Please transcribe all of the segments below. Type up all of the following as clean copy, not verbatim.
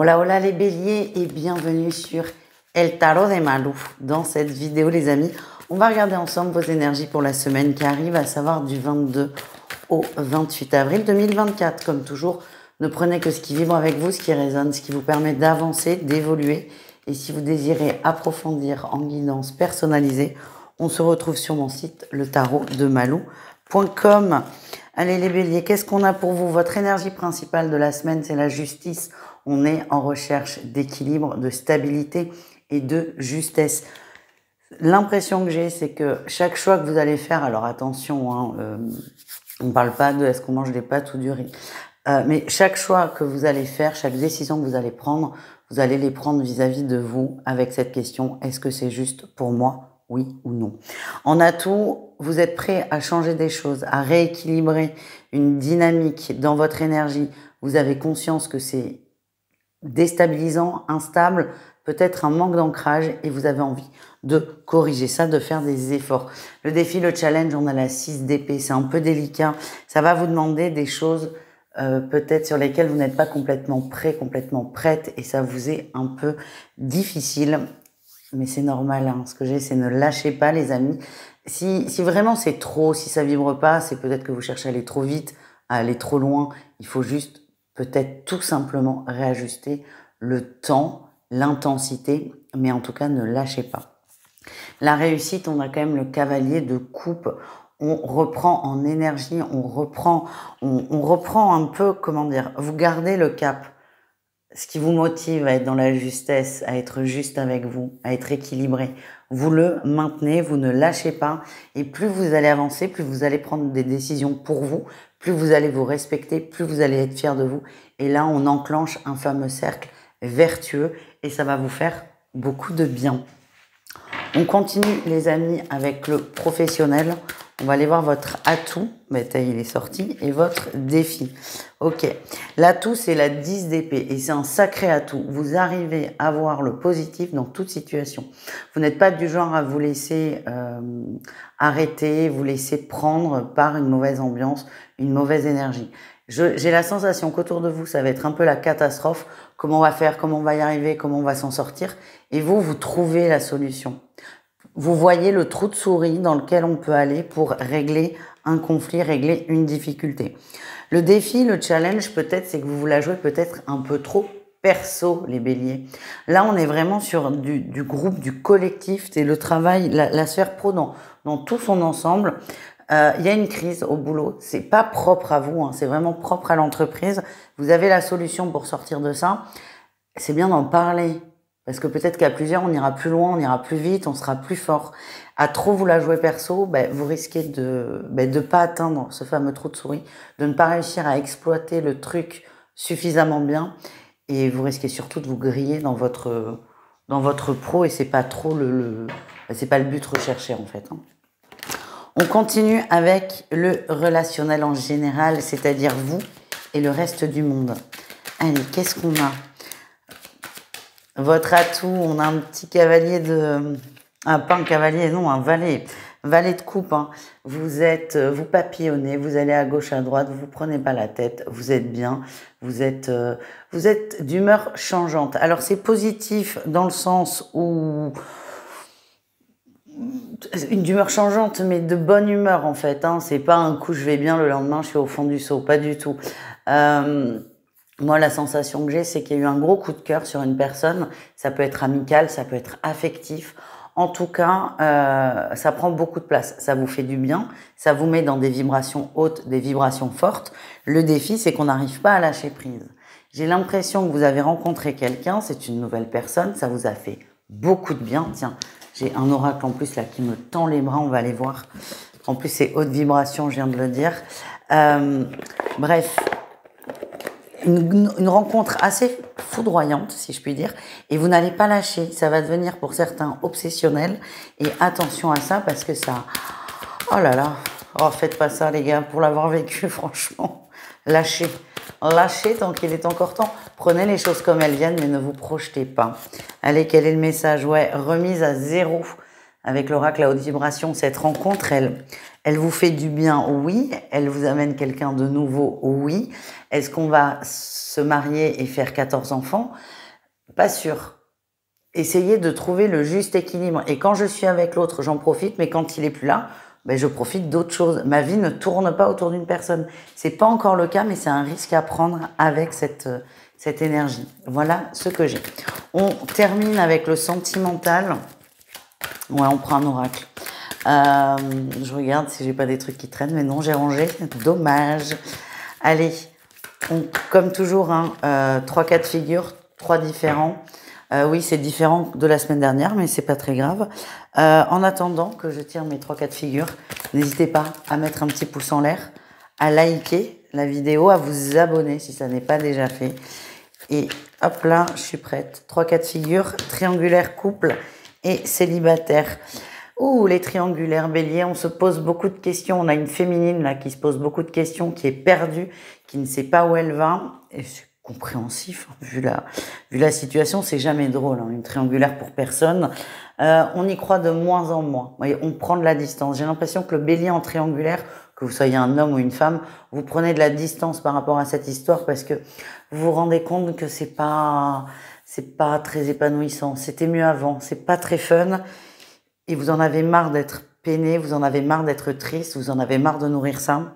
Hola, hola les béliers et bienvenue sur El Tarot de Malou. Dans cette vidéo les amis, on va regarder ensemble vos énergies pour la semaine qui arrive, à savoir du 22 au 28 avril 2024. Comme toujours, ne prenez que ce qui vibre avec vous, ce qui résonne, ce qui vous permet d'avancer, d'évoluer. Et si vous désirez approfondir en guidance personnalisée, on se retrouve sur mon site letarotdemalou.com. Allez les béliers, qu'est-ce qu'on a pour vous? Votre énergie principale de la semaine, c'est la justice. On est en recherche d'équilibre, de stabilité et de justesse. L'impression que j'ai, c'est que chaque choix que vous allez faire, alors attention, on ne parle pas de est-ce qu'on mange des pâtes ou du riz, mais chaque choix que vous allez faire, chaque décision que vous allez prendre, vous allez les prendre vis-à-vis de vous avec cette question, est-ce que c'est juste pour moi? Oui ou non. En atout, vous êtes prêt à changer des choses, à rééquilibrer une dynamique dans votre énergie. Vous avez conscience que c'est déstabilisant, instable, peut-être un manque d'ancrage et vous avez envie de corriger ça, de faire des efforts. Le défi, le challenge, on a la 6 d'épée, c'est un peu délicat. Ça va vous demander des choses peut-être sur lesquelles vous n'êtes pas complètement prêt, complètement prête et ça vous est un peu difficile. Mais c'est normal, hein. Ce que j'ai, c'est ne lâchez pas les amis. Si vraiment c'est trop, si ça vibre pas, c'est peut-être que vous cherchez à aller trop vite, à aller trop loin. Il faut juste peut-être tout simplement réajuster le temps, l'intensité, mais en tout cas ne lâchez pas. La réussite, on a quand même le cavalier de coupe. On reprend en énergie, on reprend un peu, comment dire, vous gardez le cap. Ce qui vous motive à être dans la justesse, à être juste avec vous, à être équilibré, vous le maintenez, vous ne lâchez pas. Et plus vous allez avancer, plus vous allez prendre des décisions pour vous, plus vous allez vous respecter, plus vous allez être fier de vous. Et là, on enclenche un fameux cercle vertueux et ça va vous faire beaucoup de bien. On continue les amis avec le professionnel. On va aller voir votre atout, il est sorti, et votre défi. Ok, l'atout c'est la 10 d'épée et c'est un sacré atout. Vous arrivez à voir le positif dans toute situation. Vous n'êtes pas du genre à vous laisser arrêter, vous laisser prendre par une mauvaise ambiance, une mauvaise énergie. J'ai la sensation qu'autour de vous, ça va être un peu la catastrophe. Comment on va faire, comment on va y arriver, comment on va s'en sortir. Et vous trouvez la solution. Vous voyez le trou de souris dans lequel on peut aller pour régler un conflit, régler une difficulté. Le défi, le challenge, peut-être, c'est que vous la jouez peut-être un peu trop perso, les béliers. Là, on est vraiment sur du groupe, du collectif, c'est le travail, la sphère pro dans tout son ensemble. Il y a une crise au boulot, c'est pas propre à vous, hein, c'est vraiment propre à l'entreprise. Vous avez la solution pour sortir de ça. C'est bien d'en parler. Parce que peut-être qu'à plusieurs, on ira plus loin, on ira plus vite, on sera plus fort. À trop vous la jouer perso, vous risquez de pas atteindre ce fameux trou de souris, de ne pas réussir à exploiter le truc suffisamment bien, et vous risquez surtout de vous griller dans votre pro, et c'est pas trop c'est pas le but recherché en fait. Hein. On continue avec le relationnel en général, c'est-à-dire vous et le reste du monde. Allez, qu'est-ce qu'on a? Votre atout, on a un petit cavalier pas un cavalier, non, un valet. Valet de coupe, hein. Vous papillonnez, vous allez à gauche, à droite, vous prenez pas la tête, vous êtes bien, vous êtes d'humeur changeante. Alors c'est positif dans le sens où une humeur changeante, mais de bonne humeur en fait. Hein. C'est pas un coup je vais bien, le lendemain je suis au fond du seau, pas du tout. Moi, la sensation que j'ai, c'est qu'il y a eu un gros coup de cœur sur une personne. Ça peut être amical, ça peut être affectif. En tout cas, ça prend beaucoup de place. Ça vous fait du bien. Ça vous met dans des vibrations hautes, des vibrations fortes. Le défi, c'est qu'on n'arrive pas à lâcher prise. J'ai l'impression que vous avez rencontré quelqu'un. C'est une nouvelle personne. Ça vous a fait beaucoup de bien. Tiens, j'ai un oracle en plus là qui me tend les bras. On va aller voir. En plus, c'est haute vibration, je viens de le dire. Bref. Une rencontre assez foudroyante, si je puis dire, et vous n'allez pas lâcher. Ça va devenir pour certains obsessionnel, et attention à ça parce que ça... Oh là là, oh, faites pas ça les gars, pour l'avoir vécu, franchement. Lâchez, lâchez tant qu'il est encore temps. Prenez les choses comme elles viennent, mais ne vous projetez pas. Allez, quel est le message? Ouais, remise à zéro. avec l'oracle à haute vibration, cette rencontre, elle vous fait du bien, oui. Elle vous amène quelqu'un de nouveau, oui. Est-ce qu'on va se marier et faire 14 enfants? Pas sûr. Essayez de trouver le juste équilibre. Et quand je suis avec l'autre, j'en profite, mais quand il est plus là, ben je profite d'autres choses. Ma vie ne tourne pas autour d'une personne. C'est pas encore le cas, mais c'est un risque à prendre avec cette énergie. Voilà ce que j'ai. On termine avec le sentimental. Ouais, on prend un oracle. Je regarde si j'ai pas des trucs qui traînent, mais non, j'ai rangé. Dommage. Allez, comme toujours, hein, 3 cas de figure, 3 différents. Oui, c'est différent de la semaine dernière, mais c'est pas très grave. En attendant que je tire mes 3 cas de figure, n'hésitez pas à mettre un petit pouce en l'air, à liker la vidéo, à vous abonner si ça n'est pas déjà fait. Et hop là, je suis prête. 3 cas de figure, triangulaire, couple et célibataire. Ouh, les triangulaires, bélier, on se pose beaucoup de questions. On a une féminine là qui se pose beaucoup de questions, qui est perdue, qui ne sait pas où elle va. Et c'est compréhensif, hein, vu la situation, c'est jamais drôle, hein, une triangulaire pour personne. On y croit de moins en moins. Vous voyez, on prend de la distance. J'ai l'impression que le bélier en triangulaire, que vous soyez un homme ou une femme, vous prenez de la distance par rapport à cette histoire parce que vous vous rendez compte que c'est pas très épanouissant. C'était mieux avant. C'est pas très fun. Et vous en avez marre d'être peiné, vous en avez marre d'être triste, vous en avez marre de nourrir ça.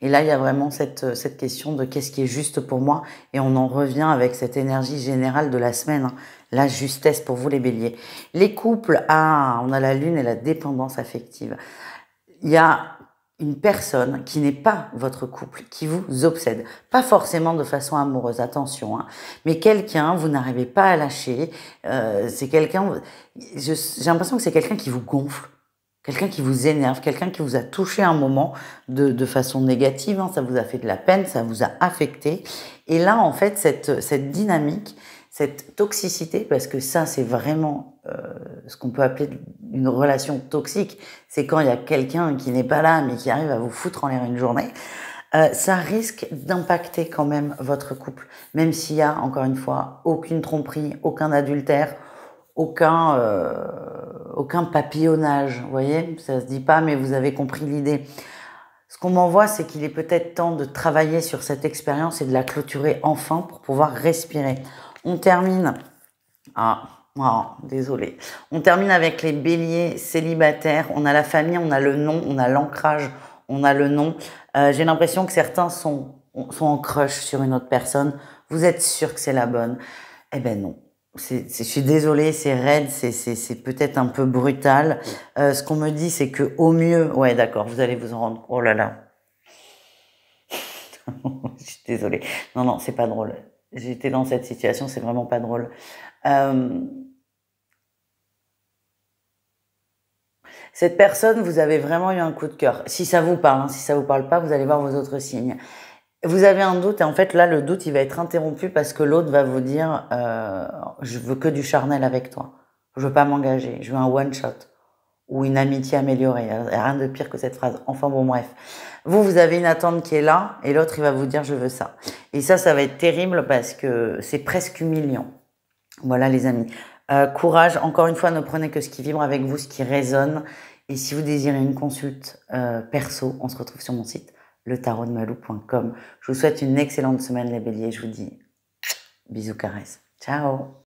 Et là, il y a vraiment cette question de qu'est-ce qui est juste pour moi. Et on en revient avec cette énergie générale de la semaine, hein. La justesse pour vous les béliers. Les couples, on a la lune et la dépendance affective. Il y a une personne qui n'est pas votre couple, qui vous obsède. Pas forcément de façon amoureuse, attention, hein, mais quelqu'un, vous n'arrivez pas à lâcher. C'est quelqu'un, j'ai l'impression que c'est quelqu'un qui vous gonfle. Quelqu'un qui vous énerve, quelqu'un qui vous a touché un moment de façon négative, hein, ça vous a fait de la peine, ça vous a affecté. Et là, en fait, cette dynamique, cette toxicité, parce que ça, c'est vraiment ce qu'on peut appeler une relation toxique, c'est quand il y a quelqu'un qui n'est pas là, mais qui arrive à vous foutre en l'air une journée, ça risque d'impacter quand même votre couple, même s'il y a, encore une fois, aucune tromperie, aucun adultère, aucun papillonnage, vous voyez, ça se dit pas, mais vous avez compris l'idée. Ce qu'on m'envoie, c'est qu'il est peut-être temps de travailler sur cette expérience et de la clôturer enfin pour pouvoir respirer. On termine, désolé. On termine avec les béliers célibataires. On a la famille, on a le nom, on a l'ancrage, on a le nom. J'ai l'impression que certains sont en crush sur une autre personne. Vous êtes sûr que c'est la bonne? Eh ben non. Je suis désolée, c'est raide, c'est peut-être un peu brutal. Ce qu'on me dit, c'est que au mieux, ouais, d'accord, vous allez vous en rendre. Oh là là, je suis désolée. Non, c'est pas drôle. J'étais dans cette situation, c'est vraiment pas drôle. Cette personne, vous avez vraiment eu un coup de cœur. Si ça vous parle, hein, si ça vous parle pas, vous allez voir vos autres signes. Vous avez un doute et en fait là le doute il va être interrompu parce que l'autre va vous dire je veux que du charnel avec toi, je veux pas m'engager, je veux un one shot ou une amitié améliorée. Il n'y a rien de pire que cette phrase. Enfin bon bref, vous avez une attente qui est là et l'autre il va vous dire je veux ça. Et ça va être terrible parce que c'est presque humiliant. Voilà les amis. Courage, encore une fois ne prenez que ce qui vibre avec vous, ce qui résonne. Et si vous désirez une consulte perso, on se retrouve sur mon site letarotdemalou.com. Je vous souhaite une excellente semaine les béliers. Je vous dis bisous caresses. Ciao.